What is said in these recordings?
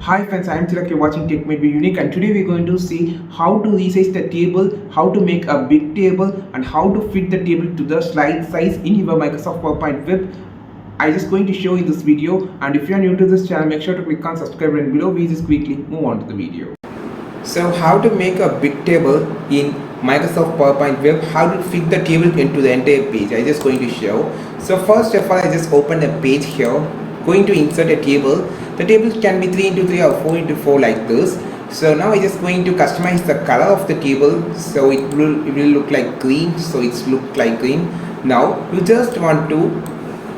Hi friends, I am Tilak, you're watching Tech May Be Unique, and today we're going to see how to resize the table, how to make a big table, and how to fit the table to the slide size in your Microsoft PowerPoint web. I'm just going to show you this video, and if you are new to this channel, make sure to click on subscribe and below. We just quickly move on to the video. So how to make a big table in Microsoft PowerPoint web, how to fit the table into the entire page. I'm just going to show. So first of all, I just open a page here, going to insert a table. The table can be 3 into 3 or 4 into 4 like this. So now I'm just going to customize the color of the table, so it will look like green, so it's look like green. Now you just want to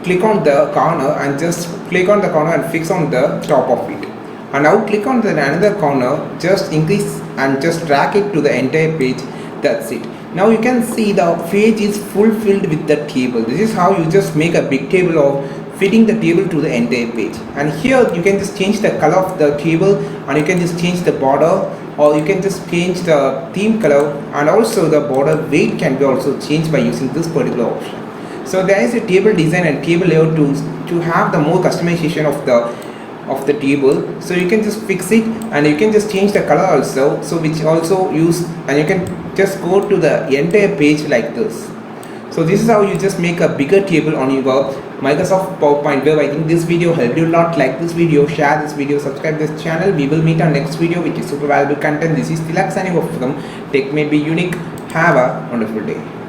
click on the corner and just click on the corner and fix on the top of it. And now click on the another corner, just increase and just drag it to the entire page. That's it. Now you can see the page is fulfilled with the table. This is how you just make a big table of fitting the table to the entire page. And here you can just change the color of the table, and you can just change the border, or you can just change the theme color, and also the border weight can be also changed by using this particular option. So there is a table design and table layout tools to have the more customization of the table. So you can just fix it, and you can just change the color also, so which also use, and you can just go to the entire page like this. So this is how you just make a bigger table on your Microsoft PowerPoint web. I think this video helped you a lot. Like this video, share this video, subscribe this channel. We will meet on next video, which is super valuable content. This is Tilak signing off from Tech May Be Unique. Have a wonderful day.